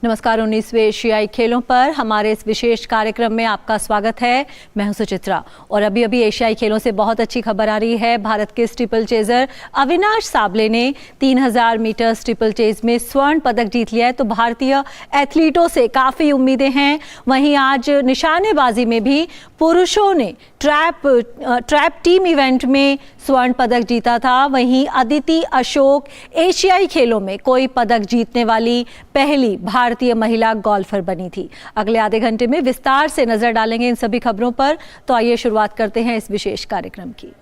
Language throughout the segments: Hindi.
नमस्कार। 19वें एशियाई खेलों पर हमारे इस विशेष कार्यक्रम में आपका स्वागत है। मैं हूं सुचित्रा और अभी एशियाई खेलों से बहुत अच्छी खबर आ रही है। भारत के स्टीपल चेजर अविनाश साबले ने 3000 मीटर स्टीपल चेज में स्वर्ण पदक जीत लिया है, तो भारतीय एथलीटों से काफ़ी उम्मीदें हैं। वहीं आज निशानेबाजी में भी पुरुषों ने ट्रैप टीम इवेंट में स्वर्ण पदक जीता था। वहीं अदिति अशोक एशियाई खेलों में कोई पदक जीतने वाली पहली भारतीय महिला गोल्फर बनी थी। अगले आधे घंटे में विस्तार से नजर डालेंगे इन सभी खबरों पर। तो आइए शुरुआत करते हैं इस विशेष कार्यक्रम की।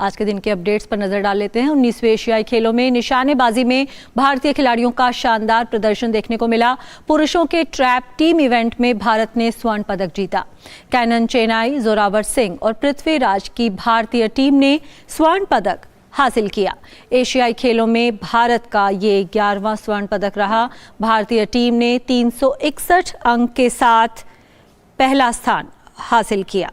आज के दिन के अपडेट्स पर नजर डाल लेते हैं। 19वें एशियाई खेलों में निशानेबाजी में भारतीय खिलाड़ियों का शानदार प्रदर्शन देखने को मिला। पुरुषों के ट्रैप टीम इवेंट में भारत ने स्वर्ण पदक जीता। कैनन चेनाई, जोरावर सिंह और पृथ्वीराज की भारतीय टीम ने स्वर्ण पदक हासिल किया। एशियाई खेलों में भारत का ये 11वां स्वर्ण पदक रहा। भारतीय टीम ने 361 अंक के साथ पहला स्थान हासिल किया।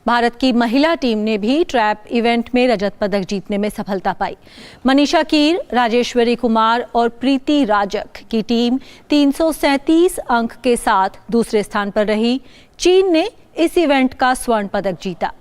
भारत की महिला टीम ने भी ट्रैप इवेंट में रजत पदक जीतने में सफलता पाई। मनीषा कीर, राजेश्वरी कुमार और प्रीति राजक की टीम 337 अंक के साथ दूसरे स्थान पर रही। चीन ने इस इवेंट का स्वर्ण पदक जीता।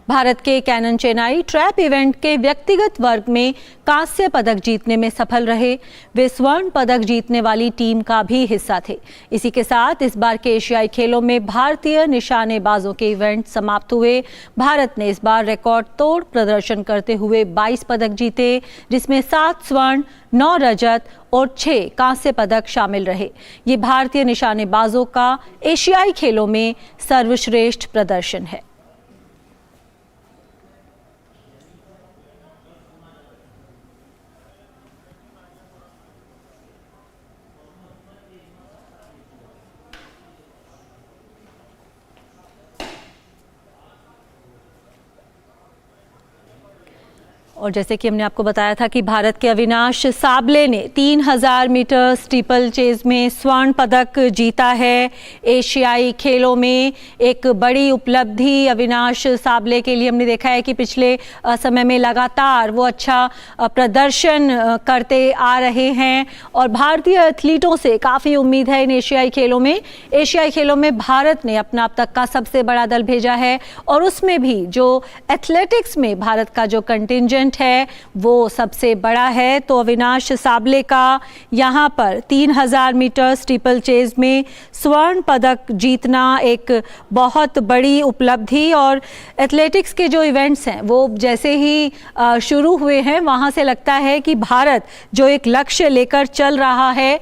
भारत के कैनन चेनाई ट्रैप इवेंट के व्यक्तिगत वर्ग में कांस्य पदक जीतने में सफल रहे। वे स्वर्ण पदक जीतने वाली टीम का भी हिस्सा थे। इसी के साथ इस बार के एशियाई खेलों में भारतीय निशानेबाजों के इवेंट समाप्त हुए। भारत ने इस बार रिकॉर्ड तोड़ प्रदर्शन करते हुए 22 पदक जीते, जिसमें 7 स्वर्ण, 9 रजत और 6 कांस्य पदक शामिल रहे। ये भारतीय निशानेबाजों का एशियाई खेलों में सर्वश्रेष्ठ प्रदर्शन है। और जैसे कि हमने आपको बताया था कि भारत के अविनाश साबले ने 3000 मीटर स्टीपल चेज में स्वर्ण पदक जीता है। एशियाई खेलों में एक बड़ी उपलब्धि अविनाश साबले के लिए हमने देखा है कि पिछले समय में लगातार वो अच्छा प्रदर्शन करते आ रहे हैं और भारतीय एथलीटों से काफ़ी उम्मीद है इन एशियाई खेलों में। एशियाई खेलों में भारत ने अपना अब तक का सबसे बड़ा दल भेजा है और उसमें भी जो एथलेटिक्स में भारत का जो कंटिंजेंट है वो सबसे बड़ा है। तो अविनाश साबले का यहां पर 3000 मीटर स्टीपल चेज में स्वर्ण पदक जीतना एक बहुत बड़ी उपलब्धि। और एथलेटिक्स के जो इवेंट्स हैं वो जैसे ही शुरू हुए हैं वहां से लगता है कि भारत जो एक लक्ष्य लेकर चल रहा है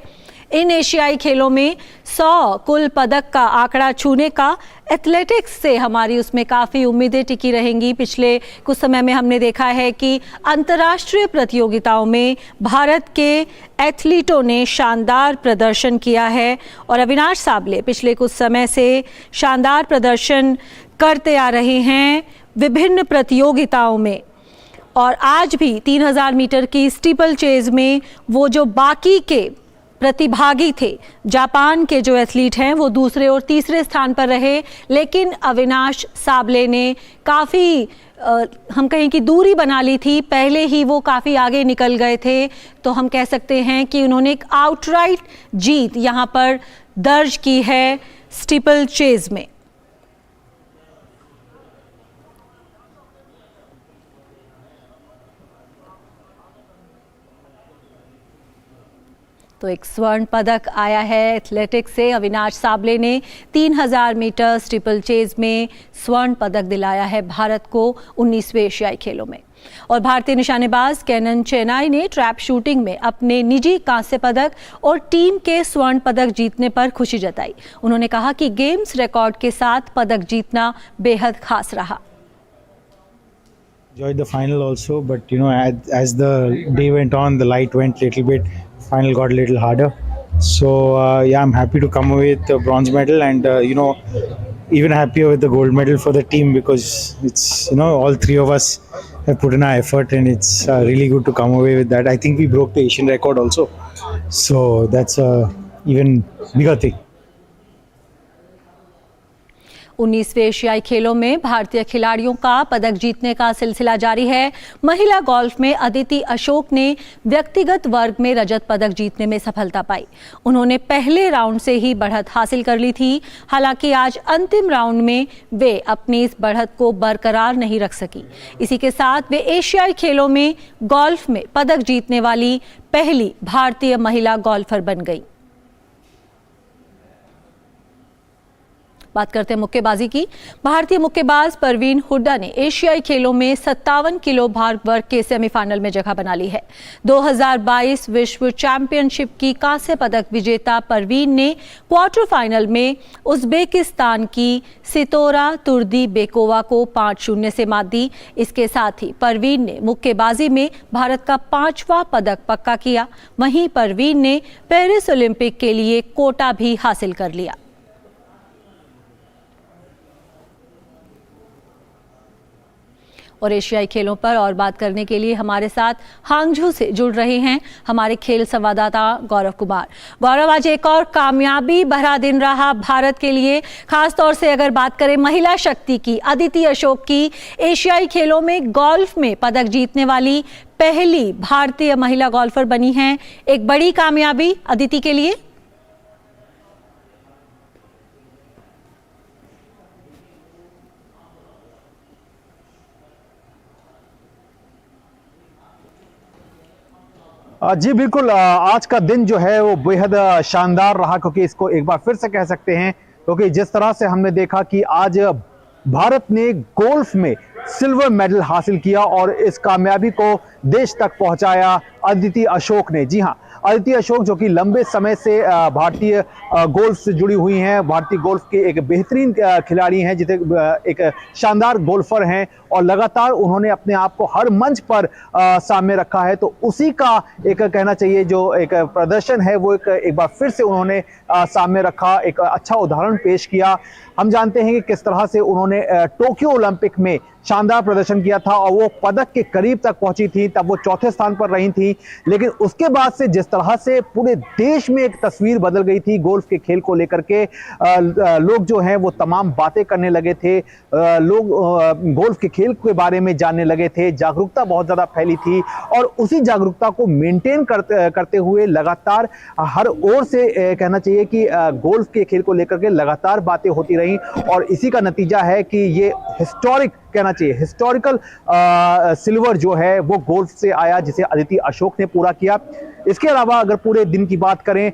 इन एशियाई खेलों में 100 कुल पदक का आंकड़ा छूने का, एथलेटिक्स से हमारी उसमें काफ़ी उम्मीदें टिकी रहेंगी। पिछले कुछ समय में हमने देखा है कि अंतर्राष्ट्रीय प्रतियोगिताओं में भारत के एथलीटों ने शानदार प्रदर्शन किया है और अविनाश साबले पिछले कुछ समय से शानदार प्रदर्शन करते आ रहे हैं विभिन्न प्रतियोगिताओं में। और आज भी 3000 मीटर की स्टीपल चेज में वो जो बाकी के प्रतिभागी थे, जापान के जो एथलीट हैं वो दूसरे और तीसरे स्थान पर रहे, लेकिन अविनाश साबले ने काफ़ी हम कहें कि दूरी बना ली थी। पहले ही वो काफ़ी आगे निकल गए थे, तो हम कह सकते हैं कि उन्होंने एक आउटराइट जीत यहाँ पर दर्ज की है स्टीपल चेज में। तो एक स्वर्ण पदक आया है एथलेटिक्स से। अविनाश साबले ने 3000 मीटर स्टीपल चेज में स्वर्ण पदक दिलाया है भारत को 19वें एशियाई खेलों में। और भारतीय निशानेबाज कैनन चेनाई ने ट्रैप शूटिंग में अपने निजी कांस्य पदक और टीम के स्वर्ण पदक जीतने पर खुशी जताई। उन्होंने कहा कि गेम्स रिकॉर्ड के साथ पदक जीतना बेहद खास रहा। Enjoyed the final also, but as the day went on, the light went little bit. Final got a little harder. So yeah, I'm happy to come away with a bronze medal, and even happier with the gold medal for the team because it's, you know, all three of us have put in our effort, and it's really good to come away with that. I think we broke the Asian record also, so that's a even bigger thing. 19वें एशियाई खेलों में भारतीय खिलाड़ियों का पदक जीतने का सिलसिला जारी है। महिला गोल्फ में अदिति अशोक ने व्यक्तिगत वर्ग में रजत पदक जीतने में सफलता पाई। उन्होंने पहले राउंड से ही बढ़त हासिल कर ली थी। हालांकि आज अंतिम राउंड में वे अपनी इस बढ़त को बरकरार नहीं रख सकी। इसी के साथ वे एशियाई खेलों में गोल्फ में पदक जीतने वाली पहली भारतीय महिला गोल्फर बन गई। बात करते हैं मुक्केबाजी की। भारतीय मुक्केबाज परवीन हुड्डा ने एशियाई खेलों में 57 किलो भार वर्ग के सेमीफाइनल में जगह बना ली है। 2022 विश्व चैंपियनशिप की कांस्य पदक विजेता परवीन ने क्वार्टर फाइनल में उज्बेकिस्तान की सितोरा तुर्दी बेकोवा को 5-0 से मात दी। इसके साथ ही परवीन ने मुक्केबाजी में भारत का 5वां पदक पक्का किया। वहीं परवीन ने पेरिस ओलंपिक के लिए कोटा भी हासिल कर लिया। और एशियाई खेलों पर और बात करने के लिए हमारे साथ हांगझू से जुड़ रहे हैं हमारे खेल संवाददाता गौरव कुमार। गौरव, आज एक और कामयाबी भरा दिन रहा भारत के लिए, खास तौर से अगर बात करें महिला शक्ति की। अदिति अशोक की एशियाई खेलों में गोल्फ में पदक जीतने वाली पहली भारतीय महिला गोल्फर बनी हैं। एक बड़ी कामयाबी अदिति के लिए। जी बिल्कुल, आज का दिन जो है वो बेहद शानदार रहा, क्योंकि इसको एक बार फिर से कह सकते हैं, क्योंकि जिस तरह से हमने देखा कि आज भारत ने गोल्फ में सिल्वर मेडल हासिल किया और इस कामयाबी को देश तक पहुंचाया अदिति अशोक ने। जी हाँ, अदिति अशोक जो कि लंबे समय से भारतीय गोल्फ से जुड़ी हुई हैं, भारतीय गोल्फ के एक बेहतरीन खिलाड़ी हैं, जिसे एक शानदार गोल्फर हैं और लगातार उन्होंने अपने आप को हर मंच पर सामने रखा है। तो उसी का एक कहना चाहिए जो एक प्रदर्शन है वो एक बार फिर से उन्होंने सामने रखा, एक अच्छा उदाहरण पेश किया। हम जानते हैं कि किस तरह से उन्होंने टोक्यो ओलंपिक में शानदार प्रदर्शन किया था और वो पदक के करीब तक पहुंची थी, तब वो चौथे स्थान पर रही थी। लेकिन उसके बाद से जिस तरह से पूरे देश में एक तस्वीर बदल गई थी गोल्फ के खेल को लेकर के, लोग जो हैं वो तमाम बातें करने लगे थे, लोग गोल्फ के खेल के बारे में जानने लगे थे, जागरूकता बहुत ज़्यादा फैली थी और उसी जागरूकता को मेंटेन करते हुए लगातार हर ओर से कहना चाहिए कि गोल्फ के खेल को लेकर के लगातार बातें होती रहीं और इसी का नतीजा है कि ये हिस्टोरिक कहना चाहिए हिस्टोरिकल सिल्वर जो है वो गोल्फ से आया, जिसे अदिति अशोक ने पूरा किया। इसके अलावा अगर पूरे दिन की बात करें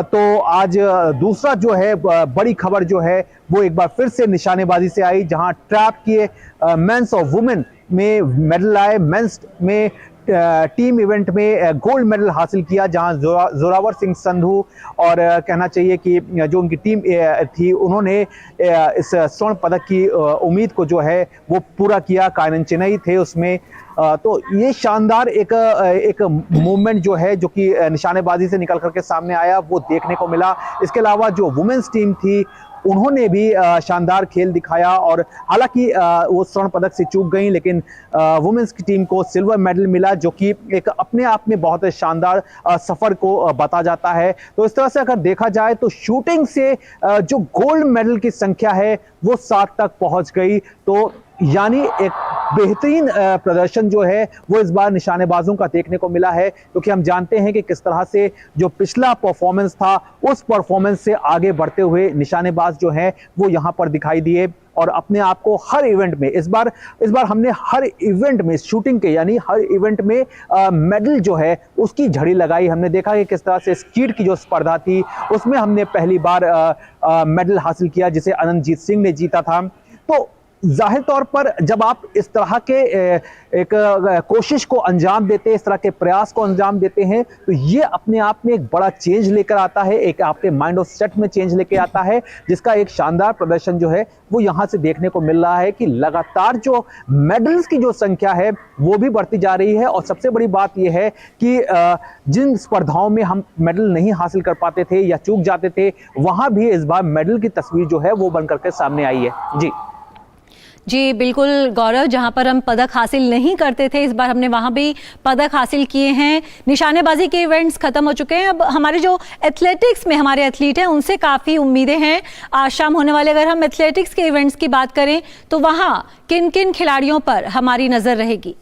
तो आज दूसरा जो है बड़ी खबर जो है वो एक बार फिर से निशानेबाजी से आई, जहां ट्रैप किए मेंस और वुमेन में मेडल आए। मेंस में टीम इवेंट में गोल्ड मेडल हासिल किया, जहां जोरावर सिंह संधू और कहना चाहिए कि जो उनकी टीम थी उन्होंने इस स्वर्ण पदक की उम्मीद को जो है वो पूरा किया। कायनन चेन्नई थे उसमें। तो ये शानदार एक मूवमेंट जो है जो कि निशानेबाजी से निकल करके सामने आया वो देखने को मिला। इसके अलावा जो वुमेन्स टीम थी उन्होंने भी शानदार खेल दिखाया और हालांकि वो स्वर्ण पदक से चूक गई, लेकिन वुमेन्स की टीम को सिल्वर मेडल मिला, जो कि एक अपने आप में बहुत शानदार सफर को बता जाता है। तो इस तरह से अगर देखा जाए तो शूटिंग से जो गोल्ड मेडल की संख्या है वो 7 तक पहुंच गई। तो यानी एक बेहतरीन प्रदर्शन जो है वो इस बार निशानेबाजों का देखने को मिला है, क्योंकि हम जानते हैं कि किस तरह से जो पिछला परफॉर्मेंस था उस परफॉर्मेंस से आगे बढ़ते हुए निशानेबाज जो हैं वो यहाँ पर दिखाई दिए और अपने आप को हर इवेंट में इस बार हमने हर इवेंट में शूटिंग के यानी हर इवेंट में मेडल जो है उसकी झड़ी लगाई। हमने देखा कि किस तरह से स्कीट की जो स्पर्धा थी उसमें हमने पहली बार मेडल हासिल किया, जिसे अनंतजीत सिंह ने जीता था। तो जाहिर तौर पर जब आप इस तरह के एक कोशिश को अंजाम देते हैं, इस तरह के प्रयास को अंजाम देते हैं, तो ये अपने आप में एक बड़ा चेंज लेकर आता है, एक आपके माइंड ऑफ सेट में चेंज लेकर आता है, जिसका एक शानदार प्रदर्शन जो है वो यहाँ से देखने को मिल रहा है कि लगातार जो मेडल्स की जो संख्या है वो भी बढ़ती जा रही है। और सबसे बड़ी बात यह है कि जिन स्पर्धाओं में हम मेडल नहीं हासिल कर पाते थे या चूक जाते थे, वहां भी इस बार मेडल की तस्वीर जो है वो बन करके सामने आई है। जी बिल्कुल गौरव, जहां पर हम पदक हासिल नहीं करते थे, इस बार हमने वहां भी पदक हासिल किए हैं। निशानेबाजी के इवेंट्स खत्म हो चुके हैं, अब हमारे जो एथलेटिक्स में हमारे एथलीट हैं उनसे काफ़ी उम्मीदें हैं। आज शाम होने वाले अगर हम एथलेटिक्स के इवेंट्स की बात करें तो वहां किन किन खिलाड़ियों पर हमारी नज़र रहेगी?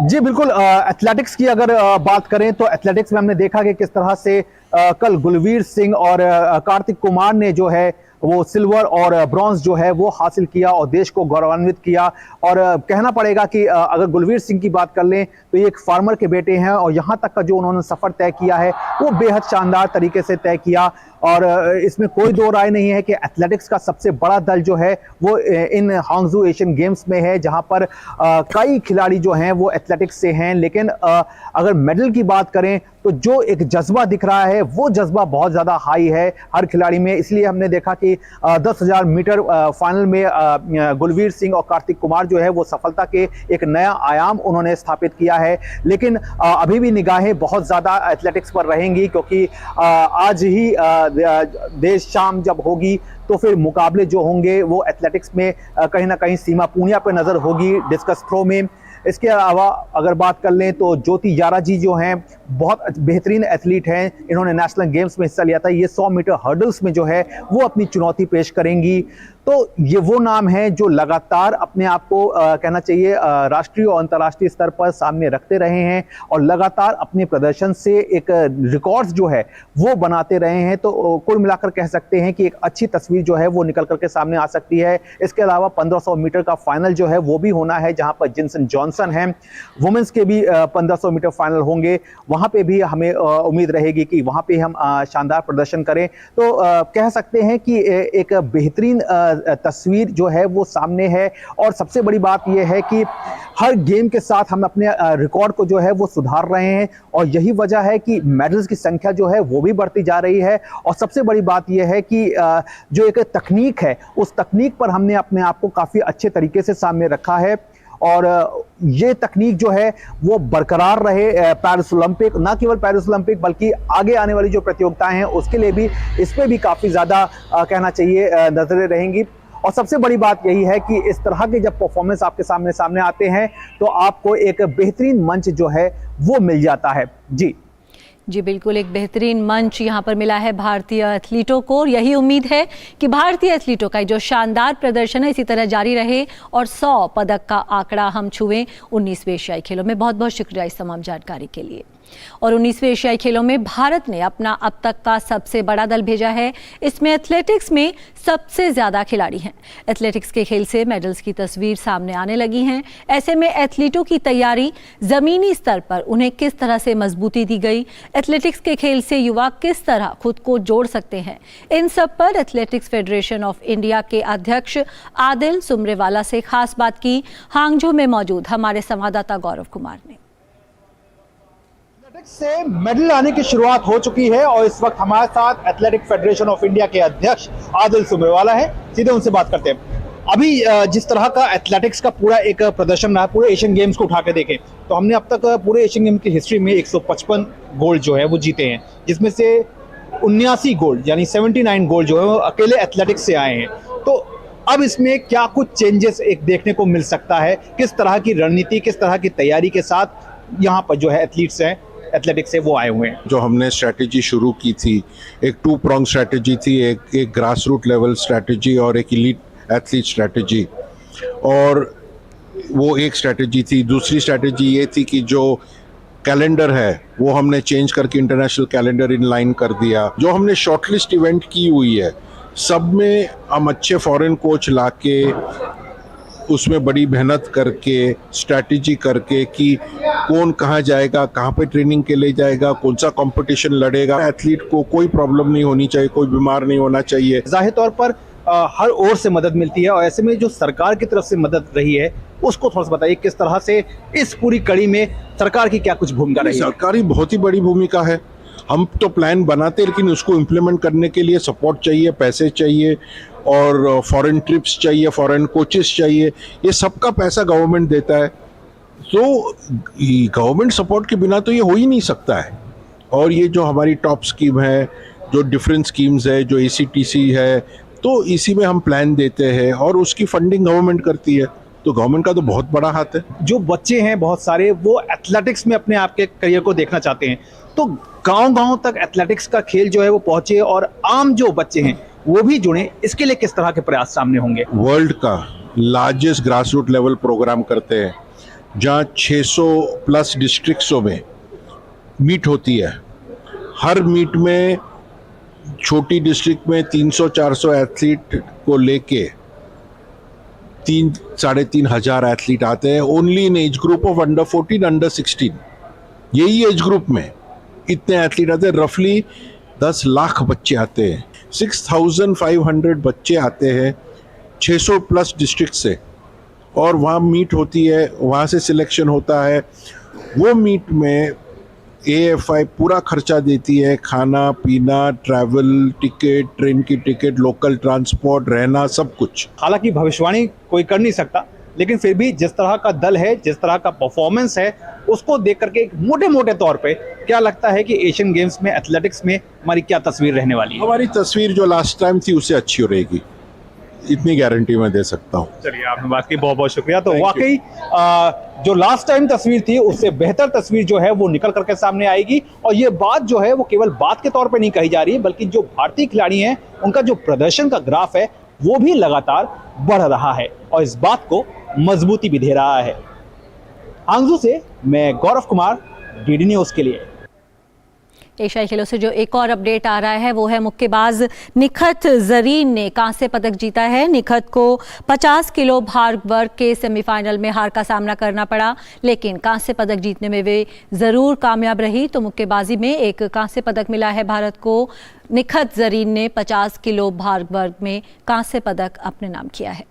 जी बिल्कुल, एथलेटिक्स की अगर बात करें तो एथलेटिक्स में हमने देखा कि किस तरह से कल गुलवीर सिंह और कार्तिक कुमार ने जो है वो सिल्वर और ब्रॉन्ज जो है वो हासिल किया और देश को गौरवान्वित किया। और कहना पड़ेगा कि अगर गुलवीर सिंह की बात कर लें तो ये एक फार्मर के बेटे हैं और यहाँ तक का जो उन्होंने सफ़र तय किया है वो बेहद शानदार तरीके से तय किया। और इसमें कोई दो राय नहीं है कि एथलेटिक्स का सबसे बड़ा दल जो है वो इन हांगझू एशियन गेम्स में है, जहां पर कई खिलाड़ी जो हैं वो एथलेटिक्स से हैं। लेकिन अगर मेडल की बात करें तो जो एक जज्बा दिख रहा है वो जज्बा बहुत ज़्यादा हाई है हर खिलाड़ी में। इसलिए हमने देखा कि 10,000 मीटर फाइनल में गुलवीर सिंह और कार्तिक कुमार जो है वो सफलता के एक नया आयाम उन्होंने स्थापित किया है। लेकिन अभी भी निगाहें बहुत ज़्यादा एथलेटिक्स पर रहेंगी, क्योंकि आज ही देश शाम जब होगी तो फिर मुकाबले जो होंगे वो एथलेटिक्स में कहीं ना कहीं सीमा पूनिया पे नज़र होगी डिस्कस थ्रो में। इसके अलावा अगर बात कर लें तो ज्योति यारा जी जो हैं बहुत बेहतरीन एथलीट हैं, इन्होंने नेशनल गेम्स में हिस्सा लिया था। ये 100 मीटर हर्डल्स में जो है वो अपनी चुनौती पेश करेंगी। तो ये वो नाम हैं जो लगातार अपने आप को कहना चाहिए राष्ट्रीय और अंतर्राष्ट्रीय स्तर पर सामने रखते रहे हैं और लगातार अपने प्रदर्शन से एक रिकॉर्ड्स जो है वो बनाते रहे हैं। तो कुल मिलाकर कह सकते हैं कि एक अच्छी तस्वीर जो है वो निकल करके सामने आ सकती है। इसके अलावा 1500 मीटर का फाइनल जो है वो भी होना है, जहां पर जिनसन जॉनसन हैं। वुमेन्स के भी 1500 मीटर फाइनल होंगे, वहां पे भी हमें उम्मीद रहेगी कि वहां पे हम शानदार प्रदर्शन करें। तो कह सकते हैं कि एक बेहतरीन तस्वीर जो है वो सामने है। और सबसे बड़ी बात यह है कि हर गेम के साथ हम अपने रिकॉर्ड को जो है वो सुधार रहे हैं और यही वजह है कि मेडल्स की संख्या जो है वो भी बढ़ती जा रही है। और सबसे बड़ी बात यह है कि जो एक तकनीक है उस तकनीक पर हमने अपने आप को काफ़ी अच्छे तरीके से सामने रखा है और ये तकनीक जो है वो बरकरार रहे पेरिस ओलंपिक, ना केवल पेरिस ओलंपिक बल्कि आगे आने वाली जो प्रतियोगिताएं हैं उसके लिए भी इस पर भी काफ़ी ज़्यादा कहना चाहिए नजरें रहेंगी। और सबसे बड़ी बात यही है कि इस तरह के जब परफॉर्मेंस आपके सामने आते हैं तो आपको एक बेहतरीन मंच जो है वो मिल जाता है। जी बिल्कुल, एक बेहतरीन मंच यहाँ पर मिला है भारतीय एथलीटों को और यही उम्मीद है कि भारतीय एथलीटों का जो शानदार प्रदर्शन है इसी तरह जारी रहे और 100 पदक का आंकड़ा हम छुएं 19वें एशियाई खेलों में। बहुत बहुत शुक्रिया इस तमाम जानकारी के लिए। और 19वें एशियाई खेलों में भारत ने अपना अब तक का सबसे बड़ा दल भेजा है। इसमें एथलेटिक्स में सबसे ज़्यादा खिलाड़ी हैं। एथलेटिक्स के खेल से मेडल्स की तस्वीर सामने आने लगी हैं। ऐसे में एथलीटों की तैयारी ज़मीनी स्तर पर उन्हें किस तरह से मजबूती दी गई, एथलेटिक्स के खेल से युवा किस तरह खुद को जोड़ सकते हैं, इन सब पर एथलेटिक्स फेडरेशन ऑफ इंडिया के अध्यक्ष आदिल सुमरेवाला से खास बात की हांगझो में मौजूद हमारे संवाददाता गौरव कुमार ने। से मेडल आने की शुरुआत हो चुकी है और इस वक्त हमारे साथ एथलेटिक फेडरेशन ऑफ इंडिया के अध्यक्ष आदिल सुमरेवाला है। सीधे उनसे बात करते हैं। अभी जिस तरह का एथलेटिक्स का पूरा एक प्रदर्शन रहा, पूरे एशियन गेम्स को उठा के देखें तो हमने अब तक पूरे एशियन गेम की हिस्ट्री में 155 गोल्ड जो है वो जीते हैं, जिसमें से 79 गोल्ड यानी 79 गोल्ड जो है वो अकेले एथलेटिक्स से आए हैं। तो अब इसमें क्या कुछ चेंजेस एक देखने को मिल सकता है? किस तरह की रणनीति, किस तरह की तैयारी के साथ यहाँ पर जो है एथलीट्स हैं एथलेटिक्स से वो आए हुए हैं? जो हमने स्ट्रैटेजी शुरू की थी, एक 2 prong स्ट्रैटेजी थी, एक ग्रास रूट लेवल स्ट्रैटेजी और एक एलीट एथलीट स्ट्रैटेजी। और वो एक स्ट्रैटेजी थी। दूसरी स्ट्रैटेजी ये थी कि जो कैलेंडर है वो हमने चेंज करके इंटरनेशनल कैलेंडर इन लाइन कर दिया। जो हमने शॉर्टलिस्ट इवेंट की हुई है सब में हम अच्छे फॉरेन कोच ला के उसमें बड़ी मेहनत करके स्ट्रैटेजी करके कि कौन कहाँ जाएगा, कहाँ पे ट्रेनिंग के लिए जाएगा, कौन सा कंपटीशन लड़ेगा। एथलीट को कोई प्रॉब्लम नहीं होनी चाहिए, कोई बीमार नहीं होना चाहिए। जाहिर तौर पर हर ओर से मदद मिलती है और ऐसे में जो सरकार की तरफ से मदद रही है उसको थोड़ा सा बताइए, किस तरह से इस पूरी कड़ी में सरकार की क्या कुछ भूमिका रही है? सरकार की बहुत ही बड़ी भूमिका है। हम तो प्लान बनाते हैं लेकिन उसको इम्प्लीमेंट करने के लिए सपोर्ट चाहिए, पैसे चाहिए और फॉरेन ट्रिप्स चाहिए, फॉरेन कोचेस चाहिए। ये सबका पैसा गवर्नमेंट देता है, तो गवर्नमेंट सपोर्ट के बिना तो ये हो ही नहीं सकता है। और ये जो हमारी टॉप स्कीम है, जो डिफरेंट स्कीम्स है, जो ACTC है, तो इसी में हम प्लान देते हैं और उसकी फंडिंग गवर्नमेंट करती है। तो गवर्नमेंट का तो बहुत बड़ा हाथ है। जो बच्चे हैं बहुत सारे वो एथलेटिक्स में अपने आप के करियर को देखना चाहते हैं, तो गांव-गांव तक एथलेटिक्स का खेल जो है वो पहुंचे और आम जो बच्चे हैं वो भी जुड़े, इसके लिए किस तरह के प्रयास सामने होंगे? वर्ल्ड का largest grass root level programme करते हैं जहाँ 600 प्लस डिस्ट्रिक्ट्सों में मीट होती है। हर मीट में छोटी डिस्ट्रिक्ट में 300-400 एथलीट को लेके 3-3.5 हजार एथलीट आते हैं only in age group of under 14, under 16। यही एज ग्रुप में इतने एथलीट आते हैं। रफली 10 लाख बच्चे आते हैं, 6500 बच्चे आते हैं 600 प्लस डिस्ट्रिक्ट से, और वहाँ मीट होती है, वहाँ से सिलेक्शन होता है। वो मीट में AFI पूरा खर्चा देती है, खाना पीना, ट्रैवल, टिकट, ट्रेन की टिकट, लोकल ट्रांसपोर्ट, रहना, सब कुछ। हालांकि भविष्यवाणी कोई कर नहीं सकता, लेकिन फिर भी जिस तरह का दल है, जिस तरह का परफॉर्मेंस है, उसको देख करके मोटे मोटे तौर पे क्या लगता है कि एशियन गेम्स में एथलेटिक्स में हमारी क्या तस्वीर रहने वाली है? हमारी तस्वीर जो लास्ट टाइम थी उससे अच्छी रहेगी, इतनी गारंटी मैं दे सकता हूँ। चलिए, आपने बात की, बहुत बहुत शुक्रिया। तो वाकई जो लास्ट टाइम तस्वीर थी उससे बेहतर तस्वीर जो है वो निकल करके सामने आएगी, और ये बात जो है वो केवल बात के तौर पे नहीं कही जा रही है, बल्कि जो भारतीय खिलाड़ी हैं उनका जो प्रदर्शन का ग्राफ है वो भी लगातार बढ़ रहा है और इस बात को मजबूती भी दे रहा है। हांगजू से मैं गौरव कुमार, DD न्यूज़ के लिए। एशियाई खेलों से जो एक और अपडेट आ रहा है वो है मुक्केबाज निखत जरीन ने कांस्य पदक जीता है। निखत को 50 किलो भार वर्ग के सेमीफाइनल में हार का सामना करना पड़ा, लेकिन कांस्य पदक जीतने में वे जरूर कामयाब रही। तो मुक्केबाजी में एक कांस्य पदक मिला है भारत को। निखत जरीन ने 50 किलो भार वर्ग में कांस्य पदक अपने नाम किया है।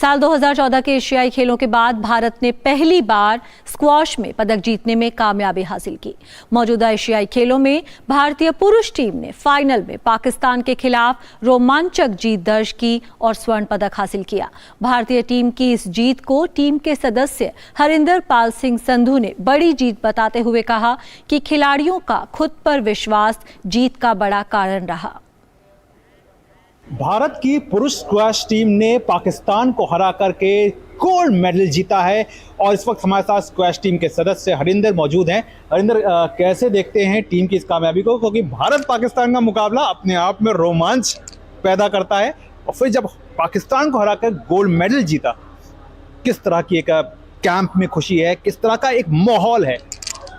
साल 2014 के एशियाई खेलों के बाद भारत ने पहली बार स्क्वॉश में पदक जीतने में कामयाबी हासिल की। मौजूदा एशियाई खेलों में भारतीय पुरुष टीम ने फाइनल में पाकिस्तान के खिलाफ रोमांचक जीत दर्ज की और स्वर्ण पदक हासिल किया। भारतीय टीम की इस जीत को टीम के सदस्य हरिंदर पाल सिंह संधू ने बड़ी जीत बताते हुए कहा कि खिलाड़ियों का खुद पर विश्वास जीत का बड़ा कारण रहा। भारत की पुरुष स्क्वैश टीम ने पाकिस्तान को हरा करके गोल्ड मेडल जीता है और इस वक्त हमारे साथ स्क्वैश टीम के सदस्य हरिंदर मौजूद हैं। हरिंदर, कैसे देखते हैं टीम की इस कामयाबी को, क्योंकि भारत पाकिस्तान का मुकाबला अपने आप में रोमांच पैदा करता है और फिर जब पाकिस्तान को हराकर गोल्ड मेडल जीता, किस तरह की एक कैंप में खुशी है, किस तरह का एक माहौल है?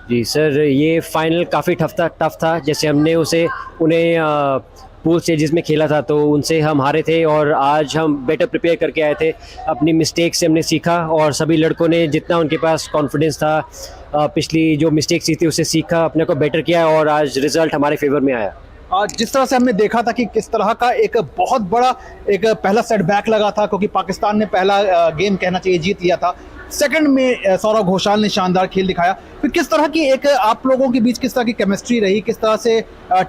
जी सर, ये फाइनल काफ़ी टफ था। जैसे हमने उन्हें पूल स्टेजेस में खेला था तो उनसे हम हारे थे और आज हम बेटर प्रिपेयर करके आए थे। अपनी मिस्टेक से हमने सीखा और सभी लड़कों ने जितना उनके पास कॉन्फिडेंस था, पिछली जो मिस्टेक्स थी उससे सीखा, अपने को बेटर किया और आज रिजल्ट हमारे फेवर में आया। जिस तरह से हमने देखा था कि किस तरह का एक बहुत बड़ा एक पहला सेटबैक लगा था, क्योंकि पाकिस्तान ने पहला गेम कहना चाहिए जीत लिया था। सेकंड में सौरव घोषाल ने शानदार खेल दिखाया। फिर किस तरह की एक आप लोगों के बीच किस तरह की केमिस्ट्री रही, किस तरह से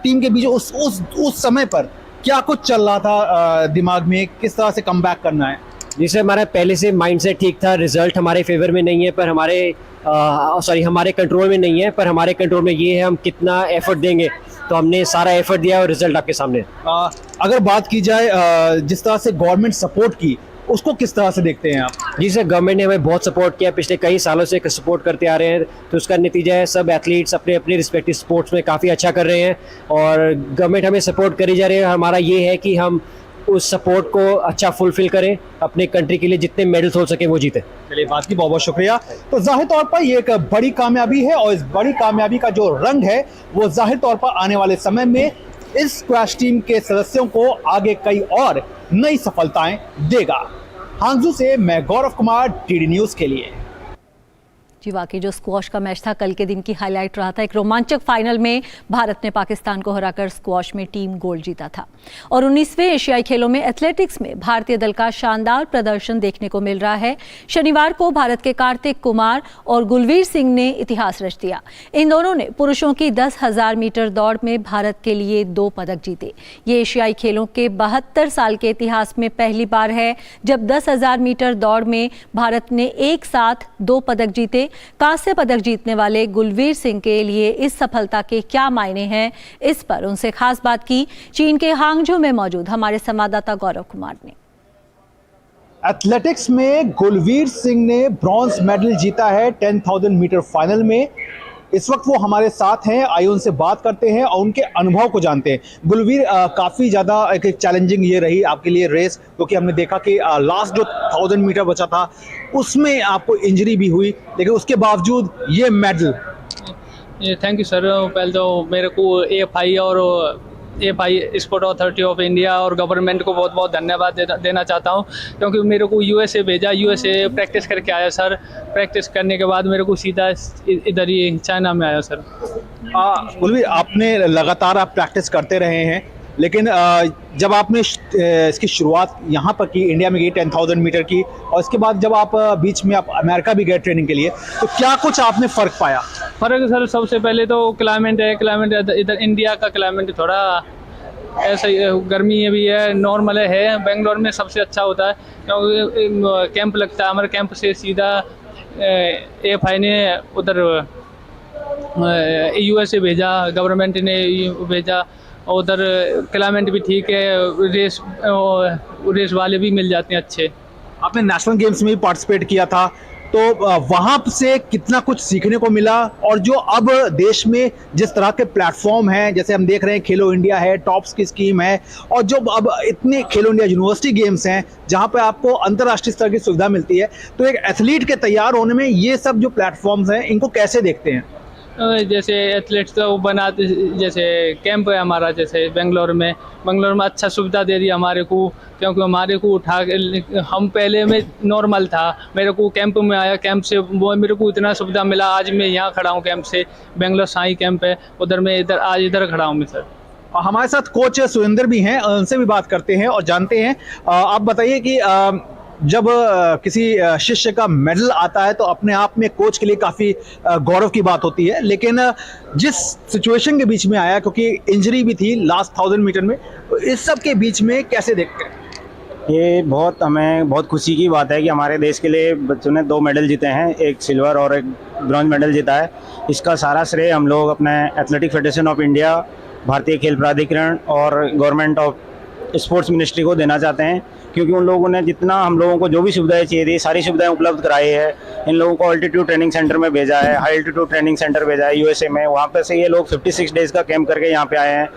टीम के बीच उस समय पर क्या कुछ चल रहा था दिमाग में, किस तरह से कमबैक करना है? जी सर, हमारा पहले से माइंडसेट ठीक था। रिजल्ट हमारे फेवर में नहीं है पर हमारे कंट्रोल में नहीं है, पर हमारे कंट्रोल में ये है हम कितना एफर्ट देंगे। तो हमने सारा एफर्ट दिया और रिजल्ट आपके सामने। अगर बात की जाए जिस तरह से गवर्नमेंट सपोर्ट की, उसको किस तरह से देखते हैं आप? जी सर, गवर्नमेंट ने हमें बहुत सपोर्ट किया, पिछले कई सालों से सपोर्ट करते आ रहे हैं। तो उसका नतीजा है सब एथलीट्स अपने अपने रिस्पेक्टिव स्पोर्ट्स में काफ़ी अच्छा कर रहे हैं और गवर्नमेंट हमें सपोर्ट करी जा रही है। हमारा ये है कि हम उस सपोर्ट को अच्छा फुलफिल करें, अपने कंट्री के लिए जितने मेडल्स हो सके वो जीते। चलिए, बात की बहुत बहुत शुक्रिया। तो जाहिर तौर पर ये एक बड़ी कामयाबी है और इस बड़ी कामयाबी का जो रंग है वो जाहिर तौर पर आने वाले समय में इस स्क्वैश टीम के सदस्यों को आगे कई और नई सफलताएं देगा। हांगझू से मैं गौरव कुमार, डीडी न्यूज़ के लिए। जी वाकई जो स्क्वॉश का मैच था कल के दिन की हाईलाइट रहा था। एक रोमांचक फाइनल में भारत ने पाकिस्तान को हराकर स्क्वॉश में टीम गोल्ड जीता था। और 19वें एशियाई खेलों में एथलेटिक्स में भारतीय दल का शानदार प्रदर्शन देखने को मिल रहा है। शनिवार को भारत के कार्तिक कुमार और गुलवीर सिंह ने इतिहास रच दिया। इन दोनों ने पुरुषों की 10,000 मीटर दौड़ में भारत के लिए 2 पदक जीते। ये एशियाई खेलों के 72 साल के इतिहास में पहली बार है जब 10,000 मीटर दौड़ में भारत ने एक साथ 2 पदक जीते। कांस्य पदक जीतने वाले गुलवीर सिंह के लिए इस सफलता के क्या मायने हैं, इस पर उनसे खास बात की चीन के हांगझू में मौजूद हमारे संवाददाता गौरव कुमार ने। एथलेटिक्स में गुलवीर सिंह ने ब्रॉन्ज मेडल जीता है 10,000 मीटर फाइनल में। इस वक्त वो हमारे साथ हैं, आइए उनसे बात करते हैं और उनके अनुभव को जानते हैं। गुलवीर, काफ़ी ज़्यादा एक चैलेंजिंग ये रही आपके लिए रेस, क्योंकि हमने देखा कि लास्ट जो 1000 मीटर बचा था उसमें आपको इंजरी भी हुई, लेकिन उसके बावजूद ये मेडल। Thank you sir. पहले तो मेरे को एएफआई और AFI sport authority of India और गवर्नमेंट को बहुत बहुत धन्यवाद देना चाहता हूँ, क्योंकि मेरे को यूएसए भेजा, यूएसए प्रैक्टिस करके आया सर। प्रैक्टिस करने के बाद मेरे को सीधा इधर ही चाइना में आया सर। गुलवीर, आपने लगातार आप प्रैक्टिस करते रहे हैं, लेकिन जब आपने इसकी शुरुआत यहाँ पर की, इंडिया में की 10,000 मीटर की, और इसके बाद जब आप बीच में आप अमेरिका भी गए ट्रेनिंग के लिए, तो क्या कुछ आपने फ़र्क पाया? फ़र्क सर सबसे पहले तो क्लाइमेट है। क्लाइमेट इधर इंडिया का क्लाइमेट थोड़ा ऐसा ही गर्मी भी है, नॉर्मल है। बेंगलोर में सबसे अच्छा होता है, क्योंकि कैंप लगता है। हमारे कैंप से सीधा एएफआई ने उधर यूएसए भेजा, गवर्नमेंट ने भेजा। उधर क्लाइमेट भी ठीक है, रेस वाले भी मिल जाते हैं अच्छे। आपने नेशनल गेम्स में भी पार्टिसिपेट किया था, तो वहाँ से कितना कुछ सीखने को मिला? और जो अब देश में जिस तरह के प्लेटफॉर्म हैं, जैसे हम देख रहे हैं खेलो इंडिया है, टॉप्स की स्कीम है, और जो अब इतने खेलो इंडिया यूनिवर्सिटी गेम्स हैं जहाँ पे आपको अंतर्राष्ट्रीय स्तर की सुविधा मिलती है, तो एक एथलीट के तैयार होने में ये सब जो प्लेटफॉर्म्स हैं, इनको कैसे देखते हैं? जैसे एथलीट्स तो बनाते, जैसे कैंप है हमारा, जैसे बेंगलोर में अच्छा सुविधा दे दी हमारे को, क्योंकि हमारे को उठा के, हम पहले में नॉर्मल था, मेरे को कैंप में आया, कैंप से वो मेरे को इतना सुविधा मिला। आज मैं यहाँ खड़ा हूँ कैंप से, बेंगलोर साई कैंप है उधर, मैं आज इधर खड़ा हूँ मैं सर। हमारे साथ कोच सुरेंद्र भी हैं, उनसे भी बात करते हैं और जानते हैं। आप बताइए कि जब किसी शिष्य का मेडल आता है तो अपने आप में कोच के लिए काफ़ी गौरव की बात होती है, लेकिन जिस सिचुएशन के बीच में आया, क्योंकि इंजरी भी थी लास्ट 1000 मीटर में, तो इस सब के बीच में कैसे देखते हैं? ये हमें बहुत खुशी की बात है कि हमारे देश के लिए बच्चों ने 2 मेडल जीते हैं, एक सिल्वर और एक ब्रॉन्ज मेडल जीता है। इसका सारा श्रेय हम लोग अपने एथलेटिक फेडरेशन ऑफ इंडिया, भारतीय खेल प्राधिकरण और गवर्नमेंट ऑफ स्पोर्ट्स मिनिस्ट्री को देना चाहते हैं, क्योंकि उन लोगों ने जितना हम लोगों को जो भी सुविधाएं चाहिए थी सारी सुविधाएं उपलब्ध कराई है। इन लोगों को अल्टीट्यूड ट्रेनिंग सेंटर में भेजा है, हाई अल्टीट्यूड ट्रेनिंग सेंटर भेजा है यूएसए में। वहाँ पे से ये लोग 56 डेज़ का कैंप करके यहाँ पे आए हैं,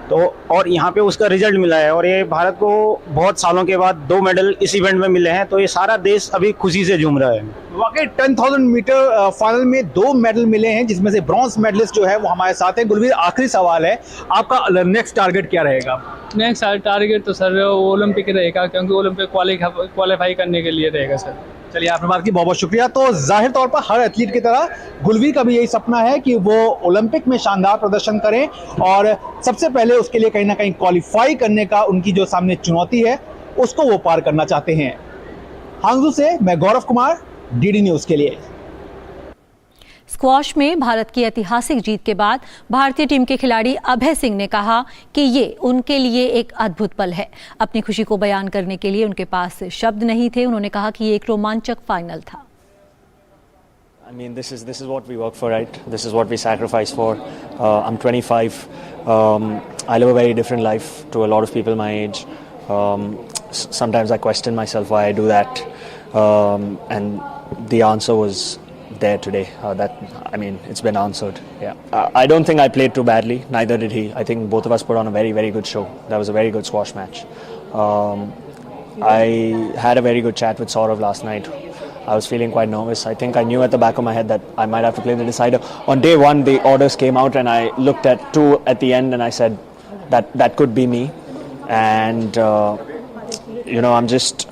तो और यहाँ पे उसका रिजल्ट मिला है। और ये भारत को बहुत सालों के बाद 2 मेडल इस इवेंट में मिले हैं, तो ये सारा देश अभी खुशी से झूम रहा है। वाकई 10,000 मीटर फाइनल में 2 मेडल मिले हैं, जिसमें से ब्रॉन्ज मेडलिस्ट जो है वो हमारे साथ हैं। गुलवीर, आखिरी सवाल है, आपका नेक्स्ट टारगेट क्या रहेगा? नेक्स्ट टारगेट तो सर ओलंपिक रहेगा, क्योंकि ओलंपिक क्वालिफाई करने के लिए रहेगा सर। चलिए, आपने बात की, बहुत बहुत शुक्रिया। तो जाहिर तौर पर हर एथलीट की तरह गुलवीर का भी यही सपना है कि वो ओलंपिक में शानदार प्रदर्शन करें, और सबसे पहले उसके लिए कहीं ना कहीं क्वालिफाई करने का उनकी जो सामने चुनौती है उसको वो पार करना चाहते हैं। हांगझू से मैं गौरव कुमार, डीडी न्यूज़ के लिए। स्क्वॉश में भारत की ऐतिहासिक जीत के बाद भारतीय टीम के खिलाड़ी अभय सिंह ने कहा कि ये उनके लिए एक अद्भुत पल है। अपनी खुशी को बयान करने के लिए उनके पास शब्द नहीं थे। उन्होंने कहा कि ये एक रोमांचक फाइनल था। I mean, this is what we work for, right? This is what we sacrifice for. I'm 25. I live a very different life to a lot of people my age. Sometimes I question myself why I do that, and the answer was there today. It's been answered. Yeah, I don't think I played too badly. Neither did he. I think both of us put on a very, very good show. That was a very good squash match. I had a very good chat with Saurav last night. I was feeling quite nervous. I think I knew at the back of my head that I might have to play the decider. On day 1, the orders came out, and I looked at 2 at the end, and I said that could be me. And I'm just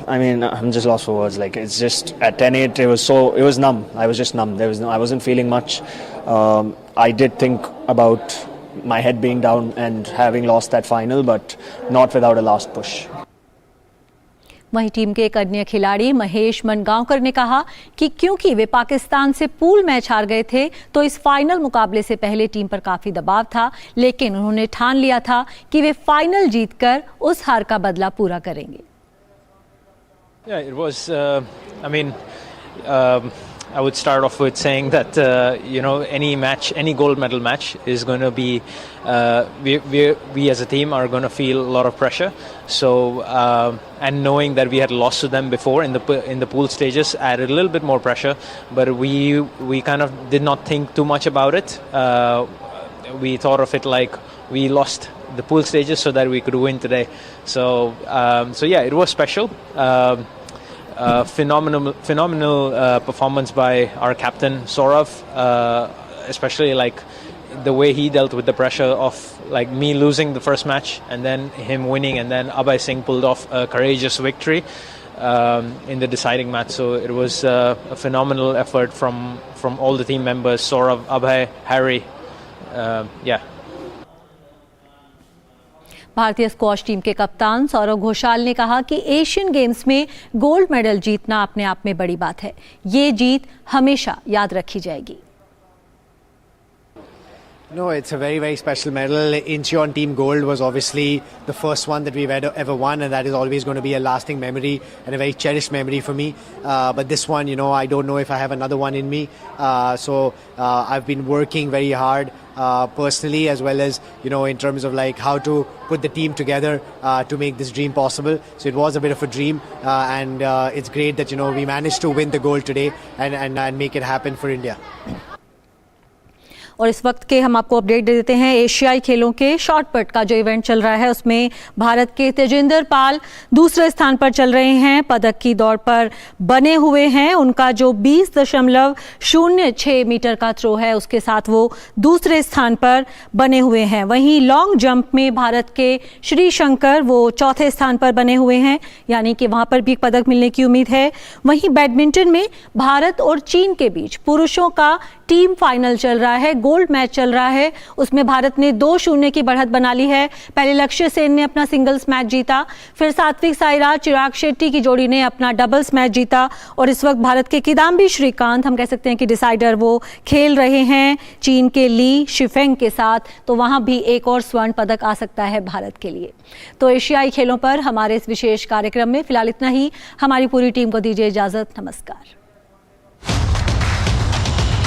I mean, I'm just lost for words. Like, it's just at 10-8, it was numb. I was just numb. I wasn't feeling much. I did think about my head being down and having lost that final, but not without a last push. वहीं टीम के एक अन्य खिलाड़ी महेश मनगांवकर ने कहा कि क्योंकि वे पाकिस्तान से पूल मैच हार गए थे तो इस फाइनल मुकाबले से पहले टीम पर काफी दबाव था, लेकिन उन्होंने ठान लिया था कि वे फाइनल जीतकर उस हार का बदला पूरा करेंगे। Yeah, it was. I would start off with saying that any match, any gold medal match is going to be. We as a team are going to feel a lot of pressure. So and knowing that we had lost to them before in the pool stages added a little bit more pressure. But we kind of did not think too much about it. We thought of it like we lost the pool stages so that we could win today. So yeah, it was special. Phenomenal performance by our captain Saurav, especially like the way he dealt with the pressure of like me losing the first match and then him winning, and then Abhay Singh pulled off a courageous victory in the deciding match. So it was a phenomenal effort from all the team members, Saurav, Abhay, Harry. Yeah. भारतीय स्क्वॉश टीम के कप्तान सौरव घोषाल ने कहा कि एशियन गेम्स में गोल्ड मेडल जीतना अपने आप में बड़ी बात है। ये जीत हमेशा याद रखी जाएगी। No, it's a very, very special medal. Incheon Team Gold was obviously the first one that we've ever won, and that is always going to be a lasting memory and a very cherished memory for me. But this one, I don't know if I have another one in me. So I've been working very hard personally, as well as, in terms of like how to put the team together to make this dream possible. So it was a bit of a dream, and it's great that, we managed to win the gold today and make it happen for India. और इस वक्त के हम आपको अपडेट दे देते हैं। एशियाई खेलों के शॉर्ट पुट का जो इवेंट चल रहा है उसमें भारत के तेजिंदर पाल दूसरे स्थान पर चल रहे हैं, पदक की दौड़ पर बने हुए हैं। उनका जो 20.06 मीटर का थ्रो है उसके साथ वो दूसरे स्थान पर बने हुए हैं। वहीं लॉन्ग जंप में भारत के श्री शंकर वो चौथे स्थान पर बने हुए हैं, यानी कि वहां पर भी पदक मिलने की उम्मीद है। वहीं बैडमिंटन में भारत और चीन के बीच पुरुषों का टीम फाइनल चल रहा है, गोल्ड मैच चल रहा है। उसमें भारत ने 2-0 की बढ़त बना ली है। पहले लक्ष्य सेन ने अपना सिंगल्स मैच जीता, फिर सात्विक साईराज चिराग शेट्टी की जोड़ी ने अपना डबल्स मैच जीता, और इस वक्त भारत के किदाम्बी श्रीकांत हम कह सकते हैं कि डिसाइडर वो खेल रहे हैं चीन के ली शिफेंग के साथ। तो वहां भी एक और स्वर्ण पदक आ सकता है भारत के लिए। तो एशियाई खेलों पर हमारे इस विशेष कार्यक्रम में फिलहाल इतना ही। हमारी पूरी टीम को दीजिए इजाजत। नमस्कार।